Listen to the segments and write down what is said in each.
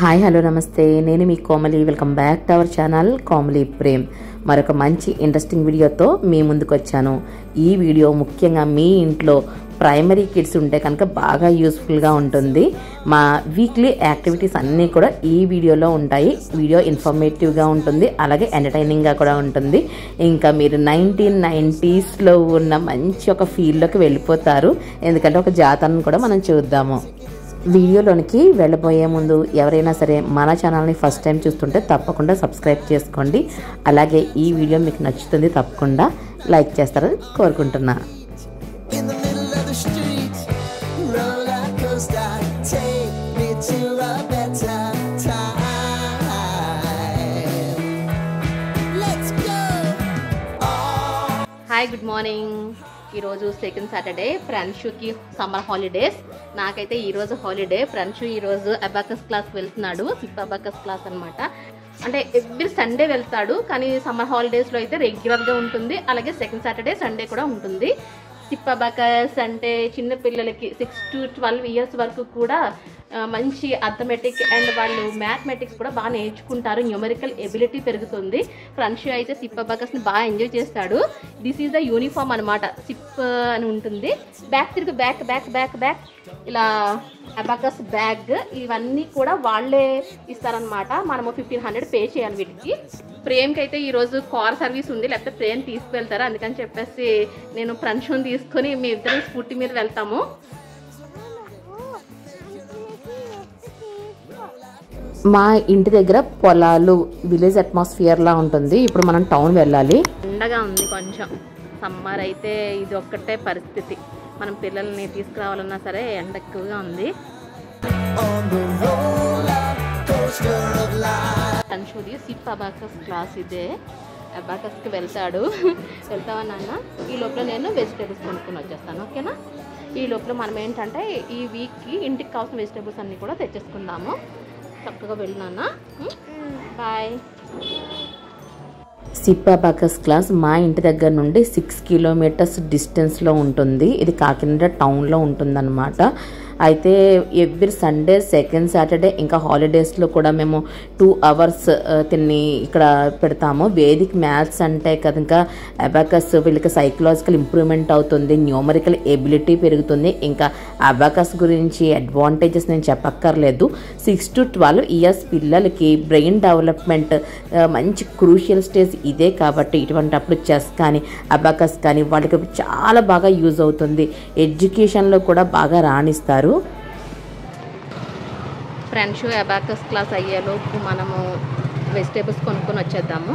Hi hello నమస్తే, నేను మీ Komali. Welcome back to our channel Komali Prem. మరొక మంచి ఇంట్రెస్టింగ్ వీడియోతో మీ ముందుకు వచ్చాను. ఈ వీడియో ముఖ్యంగా మీ ఇంట్లో ప్రైమరీ కిడ్స్ ఉంటే కనుక బాగా యూస్ఫుల్గా ఉంటుంది. మా వీక్లీ యాక్టివిటీస్ అన్నీ కూడా ఈ వీడియోలో ఉంటాయి. వీడియో ఇన్ఫర్మేటివ్గా ఉంటుంది, అలాగే ఎంటర్టైనింగ్గా కూడా ఉంటుంది. ఇంకా మీరు 1990s ఉన్న మంచి ఒక ఫీల్డ్లోకి వెళ్ళిపోతారు. ఎందుకంటే ఒక జాతరను కూడా మనం చూద్దాము. వీడియోలోనికి వెళ్ళబోయే ముందు ఎవరైనా సరే మన ఛానల్ని ఫస్ట్ టైం చూస్తుంటే తప్పకుండా సబ్స్క్రైబ్ చేసుకోండి. అలాగే ఈ వీడియో మీకు నచ్చుతుంది, తప్పకుండా లైక్ చేస్తారని కోరుకుంటున్నా. Hi, good morning. ఈరోజు సెకండ్ సాటర్డే, ప్రణ్షుకి సమ్మర్ హాలిడేస్. నాకైతే ఈరోజు హాలిడే. ప్రణ్షు ఈరోజు అబాకస్ క్లాస్కి వెళ్తున్నాడు. సిప్ అబాకస్ క్లాస్ అనమాట. అంటే ఎవ్రీ సండే వెళ్తాడు, కానీ సమ్మర్ హాలిడేస్లో అయితే రెగ్యులర్గా ఉంటుంది. అలాగే సెకండ్ సాటర్డే సండే కూడా ఉంటుంది. సిప్ అబాకస్ అంటే చిన్న పిల్లలకి 6 to 12 years వరకు కూడా మంచి అథమెటిక్ అండ్ వాళ్ళు మ్యాథమెటిక్స్ కూడా బాగా నేర్చుకుంటారు. న్యూమరికల్ ఎబిలిటీ పెరుగుతుంది. ప్రణ్షు అయితే సిప్ అబాకస్ని బాగా ఎంజాయ్ చేస్తాడు. దిస్ ఈజ్ ద యూనిఫామ్ అనమాట. సిప్ అని ఉంటుంది. బ్యాక్ తిరిగి బ్యాక్ బ్యాక్ బ్యాక్ బ్యాక్ ఇలా అబాకస్ బ్యాగ్ ఇవన్నీ కూడా వాళ్ళే ఇస్తారనమాట. మనము 1500 పే చేయాలి వీటికి. ప్రేమ్కి అయితే ఈరోజు కార్ సర్వీస్ ఉంది, లేకపోతే ప్రేమ్ తీసుకువెళ్తారు. అందుకని చెప్పేసి నేను ప్రణ్షుని తీసుకొని మీ ఇద్దరం స్కూటీ మీద వెళ్తాము. మా ఇంటి దగ్గర పొలాలు, విలేజ్ అట్మాస్ఫియర్లా ఉంటుంది. ఇప్పుడు మనం టౌన్ వెళ్ళాలి. ఎండగా ఉంది కొంచెం. సమ్మర్ అయితే ఇది ఒక్కటే పరిస్థితి. మనం పిల్లల్ని తీసుకురావాలన్నా సరే ఎండ ఎక్కువగా ఉంది. ప్రణ్షుది సిప్ అబాకస్ క్లాస్ ఇదే. అబాకస్కి వెళ్తాడు. వెళ్తావా నాన్న? ఈ లోపల నేను వెజిటేబుల్స్ కొనుక్కొని వచ్చేస్తాను, ఓకేనా? ఈ లోపల మనం ఏంటంటే ఈ వీక్కి ఇంటికి కావాల్సిన వెజిటేబుల్స్ అన్నీ కూడా తెచ్చేసుకుందాము. చక్కగా వెళ్ళినా. బాయ్. సిప్ అబాకస్ క్లాస్ మా ఇంటి దగ్గర నుండి 6 kilometers డిస్టెన్స్లో ఉంటుంది. ఇది కాకినాడ టౌన్లో ఉంటుందన్నమాట. అయితే ఎవ్రీ సండే, సెకండ్ సాటర్డే, ఇంకా హాలిడేస్లో కూడా మేము 2 hours తిని ఇక్కడ పెడతాము. వేదిక్ మ్యాథ్స్ అంటే కనుక అబాకస్ వీళ్ళకి సైకలాజికల్ ఇంప్రూవ్మెంట్ అవుతుంది, న్యూమరికల్ ఎబిలిటీ పెరుగుతుంది. ఇంకా అబాకస్ గురించి అడ్వాంటేజెస్ నేను చెప్పక్కర్లేదు. 6 to 12 years పిల్లలకి బ్రెయిన్ డెవలప్మెంట్ మంచి క్రూషియల్ స్టేజ్ ఇదే. కాబట్టి ఇటువంటి అప్పుడు చెస్ కానీ అబాకస్ కానీ వాళ్ళకి చాలా బాగా యూజ్ అవుతుంది. ఎడ్యుకేషన్లో కూడా బాగా రాణిస్తారు. ప్రణ్షు అబాకస్ క్లాస్ అయ్యేలోపు మనము వెజిటేబుల్స్ కొనుక్కొని వచ్చేద్దాము.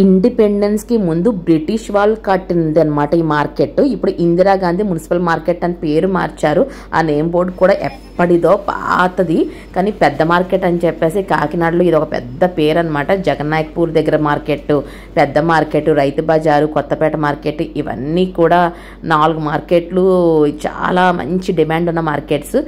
ఇండిపెండెన్స్కి ముందు బ్రిటిష్ వాళ్ళు కట్టింది అనమాట ఈ మార్కెట్. ఇప్పుడు ఇందిరాగాంధీ మున్సిపల్ మార్కెట్ అని పేరు మార్చారు. ఆ నేమ్ బోర్డు కూడా ఎప్పటిదో పాతది, కానీ పెద్ద మార్కెట్ అని చెప్పేసి కాకినాడలో ఇది ఒక పెద్ద పేరు అనమాట. జగన్నాయక్పూర్ దగ్గర మార్కెట్, పెద్ద మార్కెట్, రైతు బజారు, కొత్తపేట మార్కెట్, ఇవన్నీ కూడా 4 మార్కెట్లు. చాలా మంచి డిమాండ్ ఉన్న మార్కెట్స్.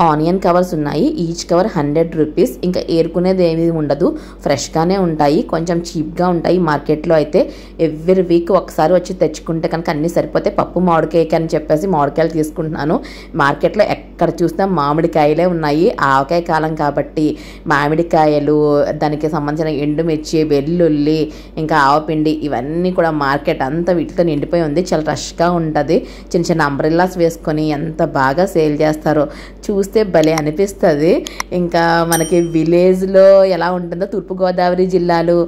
ఆనియన్ కవర్స్ ఉన్నాయి. Each cover 100 rupees. ఇంకా ఏరుకునేది ఏమీ ఉండదు, ఫ్రెష్గానే ఉంటాయి, కొంచెం చీప్గా ఉంటాయి. మార్కెట్లో అయితే ఎవ్రీ వీక్ ఒకసారి వచ్చి తెచ్చుకుంటే కనుక అన్నీ సరిపోతాయి. పప్పు మామిడికాయ అని చెప్పేసి మామిడికాయలు తీసుకుంటున్నాను. మార్కెట్లో ఎక్కడ చూసినా మామిడికాయలే ఉన్నాయి. ఆవకాయ కాలం కాబట్టి మామిడికాయలు, దానికి సంబంధించిన ఎండుమిర్చి, వెల్లుల్లి, ఇంకా ఆవపిండి, ఇవన్నీ కూడా మార్కెట్ అంతా వీటితో నిండిపోయి ఉంది. చాలా రష్గా ఉంటుంది. చిన్న చిన్న అంబ్రెల్లాస్ వేసుకొని ఎంత బాగా సేల్ చేస్తారో చూస్తే భలే అనిపిస్తుంది. ఇంకా మనకి విలేజ్లో ఎలా ఉంటుందో, తూర్పుగోదావరి జిల్లాలు,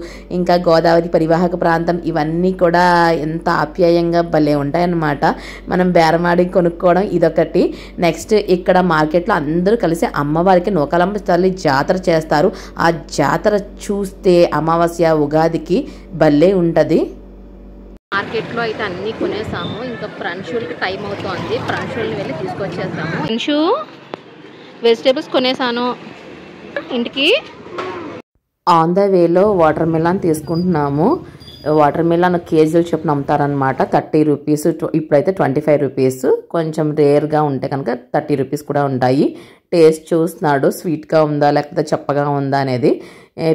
ఇంకా గోదావరి పరివాహక ప్రాంతం, ఇవన్నీ కూడా ఎంత ఆప్యాయంగా భలే ఉంటాయన్నమాట. మనం బేరమాడి కొనుక్కోవడం ఇదొకటి. నెక్స్ట్ ఇక్కడ మార్కెట్లో అందరూ కలిసి అమ్మవారికి నూకాలమ్మ తల్లి జాతర చేస్తారు. ఆ జాతర చూస్తే అమావాస్య, ఉగాదికి భలే ఉంటుంది. మార్కెట్లో అయితే అన్నీ కొనేసాము. ఇంకా ప్రణ్షులకి టైం అవుతోంది. ప్రణ్షుల్ని వెళ్ళి తీసుకొచ్చేస్తాము. ప్రణ్షు, వెజిటేబుల్స్ కొనేసాను ఇంటికి. ఆన్ ద వేలో వాటర్ మిలాన్ తీసుకుంటున్నాము. వాటర్ మిలాన్ కేజీలు చొప్పున అమ్ముతారనమాట. 30 rupees, ఇప్పుడైతే 25 rupees. కొంచెం రేర్గా ఉంటే కనుక 30 rupees కూడా ఉంటాయి. టేస్ట్ చూస్తున్నాడు, స్వీట్గా ఉందా లేకపోతే చప్పగా ఉందా అనేది.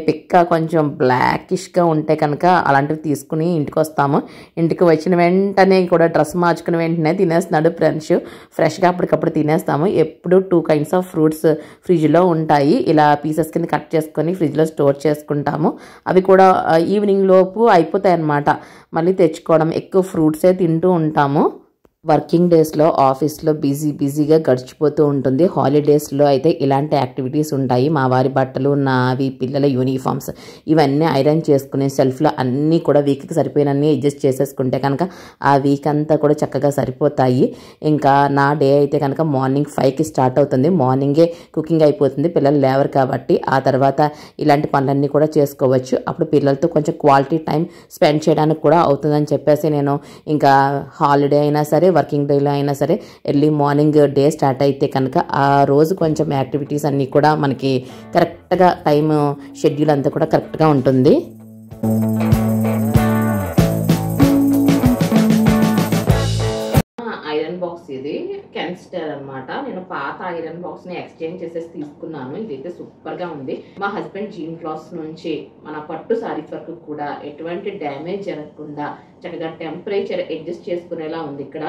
పిక్క కొంచెం బ్లాకిష్గా ఉంటే కనుక అలాంటివి తీసుకుని ఇంటికి వస్తాము. ఇంటికి వచ్చిన వెంటనే కూడా డ్రెస్ మార్చుకుని వెంటనే తినేస్తున్నాడు ఫ్రెండ్స్. ఫ్రెష్గా అప్పటికప్పుడు తినేస్తాము. ఎప్పుడు 2 kinds ఆఫ్ ఫ్రూట్స్ ఫ్రిడ్జ్లో ఉంటాయి. ఇలా పీసెస్ కింద కట్ చేసుకొని ఫ్రిడ్జ్లో స్టోర్ చేసుకుంటాము. అవి కూడా ఈవినింగ్ లోపు అయిపోతాయి అన్నమాట. మళ్ళీ తెచ్చుకోవడం, ఎక్కువ ఫ్రూట్సే తింటూ ఉంటాము. వర్కింగ్ డేస్లో ఆఫీస్లో బిజీగా గడిచిపోతూ ఉంటుంది. హాలిడేస్లో అయితే ఇలాంటి యాక్టివిటీస్ ఉంటాయి. మా వారి బట్టలు, నావి, పిల్లల యూనిఫామ్స్ ఇవన్నీ ఐరన్ చేసుకునే సెల్ఫ్లో అన్నీ కూడా వీక్కి సరిపోయినన్నీ అడ్జస్ట్ చేసేసుకుంటే కనుక ఆ వీక్ అంతా కూడా చక్కగా సరిపోతాయి. ఇంకా నా డే అయితే కనుక మార్నింగ్ 5కి స్టార్ట్ అవుతుంది. మార్నింగే కుకింగ్ అయిపోతుంది, పిల్లలు లేవరు కాబట్టి. ఆ తర్వాత ఇలాంటి పనులన్నీ కూడా చేసుకోవచ్చు. అప్పుడు పిల్లలతో కొంచెం క్వాలిటీ టైం స్పెండ్ చేయడానికి కూడా అవుతుందని చెప్పేసి నేను ఇంకా హాలిడే అయినా సరే, వర్కింగ్ డేలో అయినా సరే ఎర్లీ మార్నింగ్ డే స్టార్ట్ అయితే కనుక ఆ రోజు కొంచెం యాక్టివిటీస్ అన్నీ కూడా మనకి కరెక్ట్గా టైం షెడ్యూల్ అంతా కూడా కరెక్ట్గా ఉంటుంది. ఐరన్ బాక్స్ ఇది కెన్స్టర్ అన్నమాట. నేను పాత ఐరన్ బాక్స్ ని ఎక్స్చేంజ్ చేసేసి తీసుకున్నాను. ఇదైతే సూపర్ గా ఉంది. మా హస్బెండ్ జీన్ క్లాత్స్ నుంచి మన పట్టు సారీస్ వరకు కూడా ఎటువంటి డ్యామేజ్ జరగకుండా చక్కగా టెంపరేచర్ అడ్జస్ట్ చేసుకునేలా ఉంది ఇక్కడ.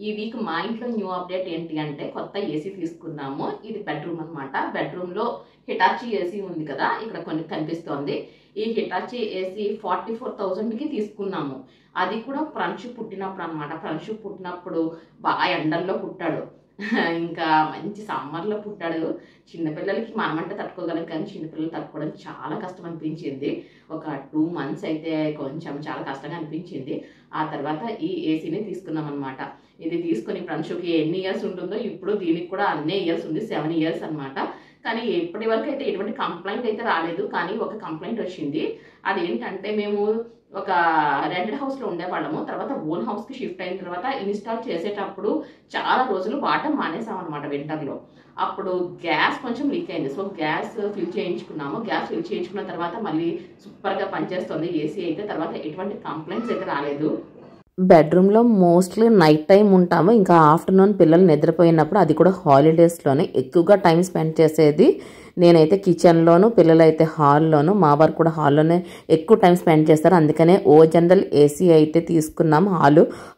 ఈ వీక్ మా ఇంట్లో న్యూ అప్డేట్ ఏంటి అంటే కొత్త ఏసీ తీసుకున్నాము. ఇది బెడ్రూమ్ అనమాట. బెడ్రూమ్ లో హిటాచీ ఏసీ ఉంది కదా, ఇక్కడ కొన్ని కనిపిస్తోంది. ఈ హిటాచీ ఏసీ 44,000కి తీసుకున్నాము. అది కూడా ఫ్రెండ్షు పుట్టినప్పుడు అనమాట. ఫ్రెండ్షు పుట్టినప్పుడు బాగా ఎండల్లో పుట్టాడు. ఇంకా మంచి సమ్మర్లో పుట్టాడు. చిన్నపిల్లలకి మనమంటే తట్టుకోగలం, కానీ చిన్నపిల్లలు తట్టుకోవడం చాలా కష్టం అనిపించింది. ఒక 2 months అయితే కొంచెం చాలా కష్టంగా అనిపించింది. ఆ తర్వాత ఈ ఏసీని తీసుకున్నాం అనమాట. ఇది తీసుకుని ఫ్రెండ్షుకి ఎన్ని ఇయర్స్ ఉంటుందో ఇప్పుడు దీనికి కూడా అన్నే ఇయర్స్ ఉంది, 7 years అనమాట. కానీ ఇప్పటి వరకు అయితే ఎటువంటి కంప్లైంట్ అయితే రాలేదు. కానీ ఒక కంప్లైంట్ వచ్చింది. అదేంటంటే మేము ఒక రెంటెడ్ హౌస్లో ఉండేవాళ్ళము. తర్వాత ఓన్ హౌస్కి షిఫ్ట్ అయిన తర్వాత ఇన్స్టాల్ చేసేటప్పుడు చాలా రోజులు వాడటం మానేసాం అనమాట వింటర్లో. అప్పుడు గ్యాస్ కొంచెం లీక్ అయింది. సో గ్యాస్ ఫిల్ చేయించుకున్నాము. గ్యాస్ ఫిల్ చేయించుకున్న తర్వాత మళ్ళీ సూపర్గా పనిచేస్తుంది ఏసీ అయితే. తర్వాత ఎటువంటి కంప్లైంట్స్ అయితే రాలేదు. బెడ్రూమ్లో మోస్ట్లీ నైట్ టైం ఉంటాము. ఇంకా ఆఫ్టర్నూన్ పిల్లలు నిద్రపోయినప్పుడు, అది కూడా హాలిడేస్లోనే ఎక్కువగా టైం స్పెండ్ చేసేది నేనైతే కిచెన్లోను, పిల్లలైతే హాల్లోను. మా వారు కూడా హాల్లోనే ఎక్కువ టైం స్పెండ్ చేస్తారు. అందుకనే ఓ జనరల్ ఏసీ అయితే తీసుకున్నాం.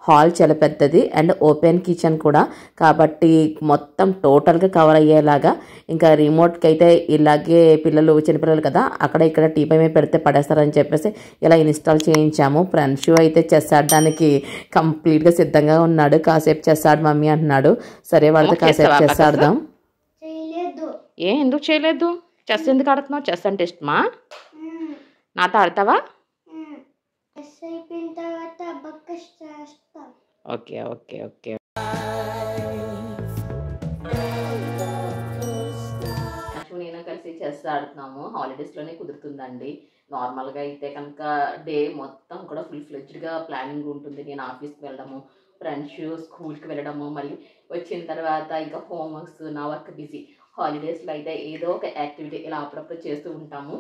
హాల్ చాలా పెద్దది అండ్ ఓపెన్ కిచెన్ కూడా కాబట్టి మొత్తం టోటల్గా కవర్ అయ్యేలాగా. ఇంకా రిమోట్కి అయితే ఇలాగే పిల్లలు చిన్నపిల్లలు కదా, అక్కడ ఇక్కడ టీపై మీద పెడితే పడేస్తారని చెప్పేసి ఇలా ఇన్స్టాల్ చేయించాము. ఫ్రెండ్స్ అయితే చెస్ ఆడడానికి కంప్లీట్గా సిద్ధంగా ఉన్నాడు. కాసేపు చెస్ ఆడు మమ్మీ అంటున్నాడు. సరే వాళ్ళతో కాసేపు చెస్ ఆడదాం. ఎందుకు చేయలేదు? చెస్ ఎందుకు ఆడుతున్నావు? చెస్ అంటే ఇష్టమా? నాతో ఆడతావా? Okay okay okay. నేను కలిసి చెస్ ఆడుతున్నాము. హాలిడేస్లోనే కుదురుతుందండి. నార్మల్గా అయితే కనుక డే మొత్తం కూడా ఫుల్ ఫ్లెడ్జ్డ్గా ప్లానింగ్ ఉంటుంది. నేను ఆఫీస్కి వెళ్ళడము, ఫ్రెండ్స్ స్కూల్కి వెళ్ళడము, మళ్ళీ వచ్చిన తర్వాత ఇంకా హోంవర్క్స్, నా వర్క్ బిజీ. హాలిడేస్లో అయితే ఏదో ఒక యాక్టివిటీ ఇలా అప్పుడప్పుడు చేస్తూ ఉంటాము.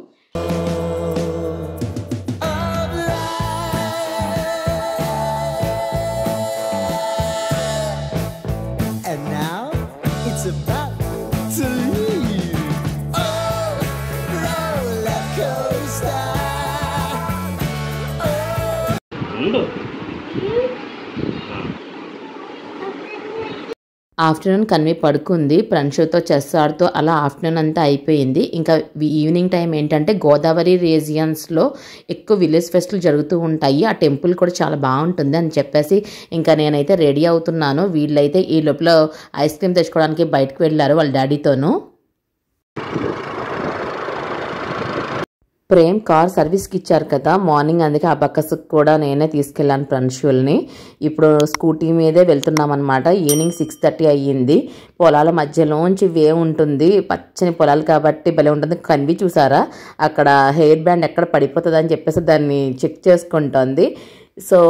ఆఫ్టర్నూన్ కన్వి పడుకుంది. ఫ్రెండ్స్తో చెస్ ఆడుతూ అలా ఆఫ్టర్నూన్ అంతా అయిపోయింది. ఇంకా ఈవినింగ్ టైం ఏంటంటే గోదావరి రీజియన్స్లో ఎక్కువ విలేజ్ ఫెస్టివల్ జరుగుతూ ఉంటాయి. ఆ టెంపుల్ కూడా చాలా బాగుంటుంది అని చెప్పేసి ఇంకా నేనైతే రెడీ అవుతున్నాను. వీళ్ళైతే ఈ లోపల ఐస్ క్రీమ్ తెచ్చుకోవడానికి బయటకు వెళ్ళారు వాళ్ళ డాడీతోనూ. ప్రేమ్ కార్ సర్వీస్కి ఇచ్చారు కదా మార్నింగ్, అందుకే ఆ బక్కస్కి కూడా నేనే తీసుకెళ్ళాను ఫ్రెండ్స్ని. ఇప్పుడు స్కూటీ మీదే వెళ్తున్నాం అనమాట. ఈవినింగ్ 6:30 అయ్యింది. పొలాల మధ్యలోంచి వే ఉంటుంది, పచ్చని పొలాలు కాబట్టి భలే ఉంటుంది. కన్వి చూసారా, అక్కడ హెయిర్ బ్యాండ్ ఎక్కడ పడిపోతుంది అని చెప్పేసి దాన్ని చెక్ చేసుకుంటోంది. సో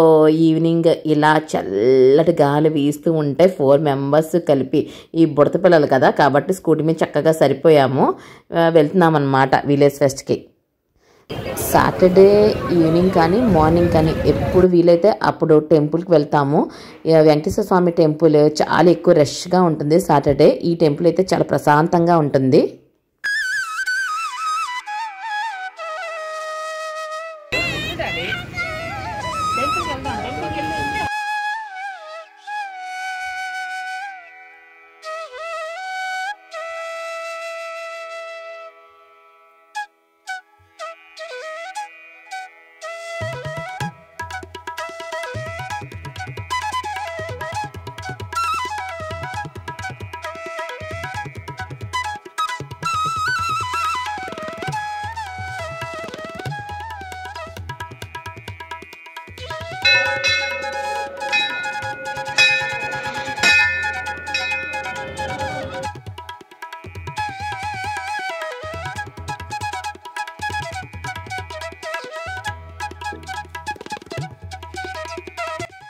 ఈవినింగ్ ఇలా చల్లటి గాలి వీస్తూ ఉంటే 4 members కలిపి, ఈ బుడత పిల్లలు కదా కాబట్టి స్కూటీ మీద చక్కగా సరిపోయాము. వెళ్తున్నాం అనమాట విలేజ్ ఫెస్ట్కి. సాటర్డే ఈవినింగ్ కానీ మార్నింగ్ కానీ ఎప్పుడు వీలైతే అప్పుడు టెంపుల్కి వెళ్తాము. వెంకటేశ్వర స్వామి టెంపుల్ చాలా ఎక్కువ రష్గా ఉంటుంది సాటర్డే. ఈ టెంపుల్ అయితే చాలా ప్రశాంతంగా ఉంటుంది.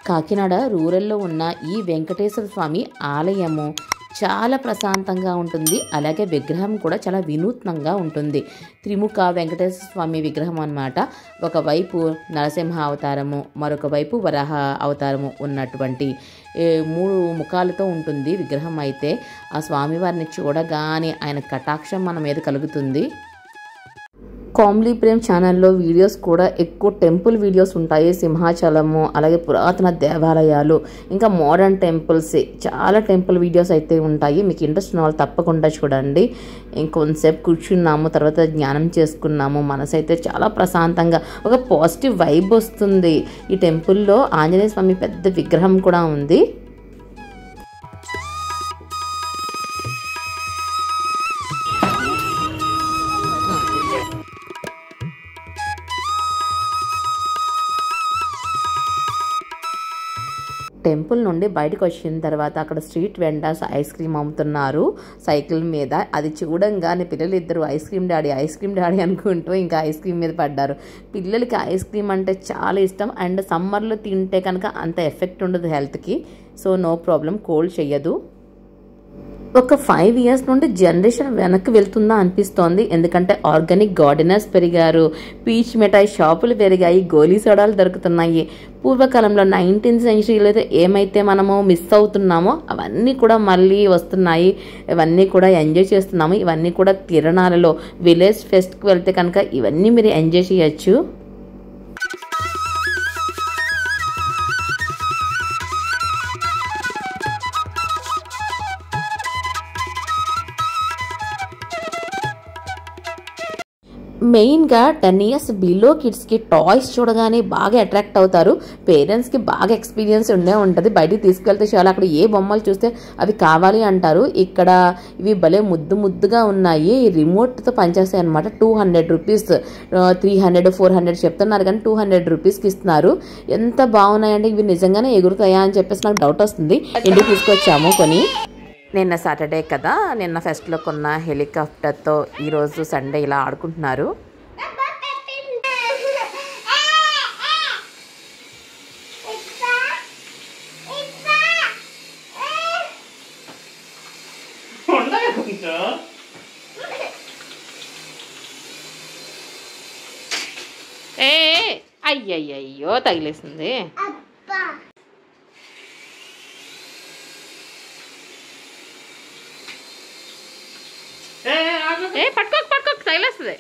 కాకినాడ రూరల్లో ఉన్న ఈ వెంకటేశ్వర స్వామి ఆలయము చాలా ప్రశాంతంగా ఉంటుంది. అలాగే విగ్రహం కూడా చాలా వినూత్నంగా ఉంటుంది. త్రిముఖ వెంకటేశ్వర స్వామి విగ్రహం అన్నమాట. ఒకవైపు నరసింహ అవతారము, మరొక వైపు వరాహ అవతారము ఉన్నటువంటి 3 ముఖాలతో ఉంటుంది విగ్రహం. అయితే ఆ స్వామివారిని చూడగానే ఆయన కటాక్షం మన మీద కలుగుతుంది. కామ్లీ ప్రేమ్ ఛానల్లో వీడియోస్ కూడా ఎక్కువ టెంపుల్ వీడియోస్ ఉంటాయి. సింహాచలము, అలాగే పురాతన దేవాలయాలు, ఇంకా మోడర్న్ టెంపుల్స్, చాలా టెంపుల్ వీడియోస్ అయితే ఉంటాయి. మీకు ఇంట్రెస్ట్ ఉన్న వాళ్ళు తప్పకుండా చూడండి. ఇంకొంతసేపు కూర్చున్నాము, తర్వాత జ్ఞానం చేసుకున్నాము. మనసు అయితే చాలా ప్రశాంతంగా, ఒక పాజిటివ్ వైబ్ వస్తుంది. ఈ టెంపుల్లో ఆంజనేయ స్వామి పెద్ద విగ్రహం కూడా ఉంది. టెంపుల్ నుండి బయటకు వచ్చిన తర్వాత అక్కడ స్ట్రీట్ వెండర్స్ ఐస్ క్రీమ్ అమ్ముతున్నారు సైకిల్ మీద. అది చూడంగానే పిల్లలు ఇద్దరు ఐస్ క్రీమ్ డాడీ అనుకుంటూ ఇంకా ఐస్ క్రీమ్ మీద పడ్డారు. పిల్లలకి ఐస్ క్రీమ్ అంటే చాలా ఇష్టం. అండ్ సమ్మర్లో తింటే కనుక అంత ఎఫెక్ట్ ఉండదు హెల్త్కి. సో నో ప్రాబ్లం, కోల్డ్ చెయ్యదు. ఒక 5 years నుండి జనరేషన్ వెనక్కి వెళ్తుందా అనిపిస్తోంది. ఎందుకంటే ఆర్గానిక్ గార్డెనర్స్ పెరిగారు, పీచ్ మిఠాయి షాపులు పెరిగాయి, గోలీ సోడాలు దొరుకుతున్నాయి. పూర్వకాలంలో 19th centuryలో ఏమైతే మనము మిస్ అవుతున్నామో అవన్నీ కూడా మళ్ళీ వస్తున్నాయి. ఇవన్నీ కూడా ఎంజాయ్ చేస్తున్నాము. ఇవన్నీ కూడా తిరణాలలో విలేజ్ ఫెస్ట్కి వెళ్తే కనుక ఇవన్నీ మీరు ఎంజాయ్ చేయొచ్చు. మెయిన్గా 10 years బిలో కిడ్స్కి టాయ్స్ చూడగానే బాగా అట్రాక్ట్ అవుతారు. పేరెంట్స్కి బాగా ఎక్స్పీరియన్స్ ఉంటుంది. బయటికి తీసుకెళ్తే చాలా అక్కడ ఏ బొమ్మలు చూస్తే అవి కావాలి అంటారు. ఇక్కడ ఇవి భలే ముద్దుగా ఉన్నాయి. రిమోట్తో పనిచేస్తాయి అనమాట. 200 rupees, 300, 400 చెప్తున్నారు కానీ 200 rupeesకి ఇస్తున్నారు. ఎంత బాగున్నాయంటే ఇవి నిజంగానే ఎగురుతాయా అని చెప్పేసి నాకు డౌట్ వస్తుంది. ఇంటికి తీసుకొచ్చాము కొని. నిన్న సాటర్డే కదా, నిన్న ఫెస్ట్లో కొన్న హెలికాప్టర్తో ఈరోజు సండే ఇలా ఆడుకుంటున్నారు. అయ్యయ్యో తగిలేసింది. పట్టుకోక తగిలేస్తుంది.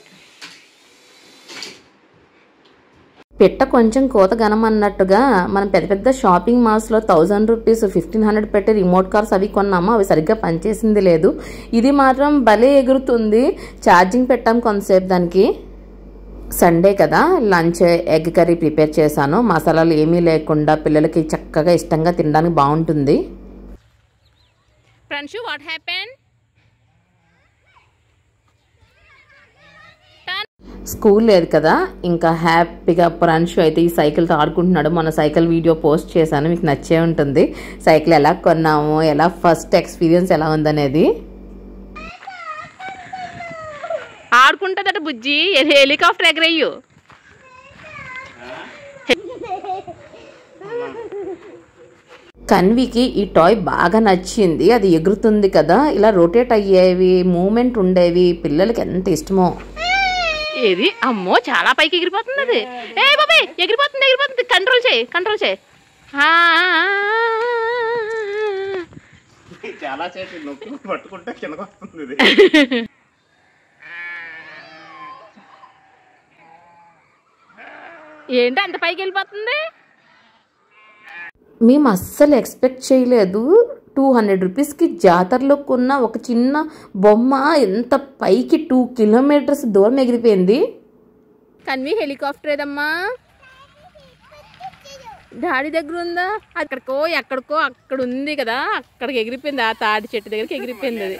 పెట్ట కొంచెం కోత గనమన్నట్టుగా మనం పెద్ద షాపింగ్ మాల్స్లో 1000 rupees, 1500 పెట్టి రిమోట్ కార్స్ అవి కొన్నాము. అవి సరిగ్గా పనిచేసింది లేదు. ఇది మాత్రం భలే ఎగురుతుంది. ఛార్జింగ్ పెట్టాం కొంతసేపు దానికి. సండే కదా, లంచ్ ఎగ్ కర్రీ ప్రిపేర్ చేశాను. మసాలాలు ఏమీ లేకుండా పిల్లలకి చక్కగా ఇష్టంగా తినడానికి బాగుంటుంది. Pranshu, what happened? స్కూల్ లేదు కదా, ఇంకా హ్యాపీగా ప్రాన్షు అయితే ఈ సైకిల్తో ఆడుకుంటున్నాడు. మన సైకిల్ వీడియో పోస్ట్ చేశాను, మీకు నచ్చే ఉంటుంది. సైకిల్ ఎలా కొన్నాము, ఎలా ఫస్ట్ ఎక్స్పీరియన్స్ ఎలా ఉందనేది. ఆడుకుంటుందట బుజ్జి. హెలికాప్టర్ ఎగరయ్యు. కన్వికి ఈ టాయ్ బాగా నచ్చింది. అది ఎగురుతుంది కదా, ఇలా రొటేట్ అయ్యేవి, మూమెంట్ ఉండేవి. పిల్లలకి ఎంత ఇష్టమో. ఏది అమ్మో, చాలా పైకి ఎగిరిపోతుంది అది. ఏ బాబాయ్, ఎగిరిపోతుంది. కంట్రోల్ చేయి. చాలా చేసి నొక్కి పట్టుకుంటే కిందకు వస్తుంది. ఏంటి అంత పైకి వెళ్ళిపోతుంది? మేము అస్సలు ఎక్స్పెక్ట్ చేయలేదు. 200 rupeesకి జాతరలో కొన్న ఒక చిన్న బొమ్మ ఎంత పైకి 2 kilometers దూరం ఎగిరిపోయింది. కన్వి, హెలికాప్టర్ ఏదమ్మా? డాడీ దగ్గర ఉందా? ఎక్కడికో అక్కడ ఉంది కదా, అక్కడికి ఎగిరిపోయింది. ఆ తాడి చెట్టు దగ్గరికి ఎగిరిపోయింది. అది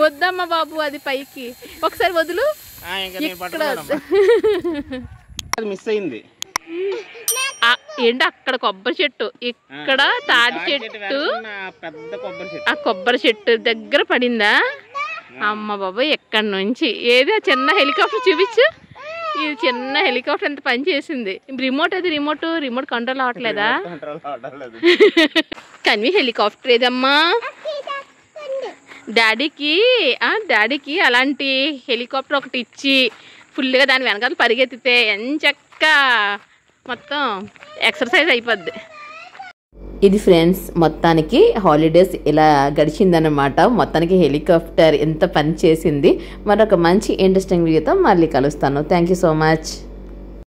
వద్దమ్మా బాబు, అది పైకి ఒకసారి వదులు. మిస్ అయింది. ఏంటి అక్కడ కొబ్బరి చెట్టు, ఇక్కడ తాడి చెట్టు, ఆ కొబ్బరి చెట్టు దగ్గర పడిందా? అమ్మ బాబాయ్, ఎక్కడి నుంచి ఏది చిన్న హెలికాప్టర్ చూపించు. ఇది చిన్న హెలికాప్టర్ ఎంత పని చేసింది. రిమోట్ అది రిమోట్ కంట్రోల్ అవ్వట్లేదా? కన్వి హెలికాప్టర్ ఏదమ్మా? డాడీకి అలాంటి హెలికాప్టర్ ఒకటి ఇచ్చి ఫుల్గా దాని వెనకాల పరిగెత్తితే ఎంచక్క మొత్తం ఎక్సర్సైజ్ అయిపోద్ది. ఇది ఫ్రెండ్స్ మొత్తానికి హాలిడేస్ ఇలా గడిచిందనమాట. మొత్తానికి హెలికాప్టర్ ఎంత పని చేసింది. మరొక మంచి ఇంట్రెస్టింగ్ వీడియోతో మళ్ళీ కలుస్తాను. Thank you so much.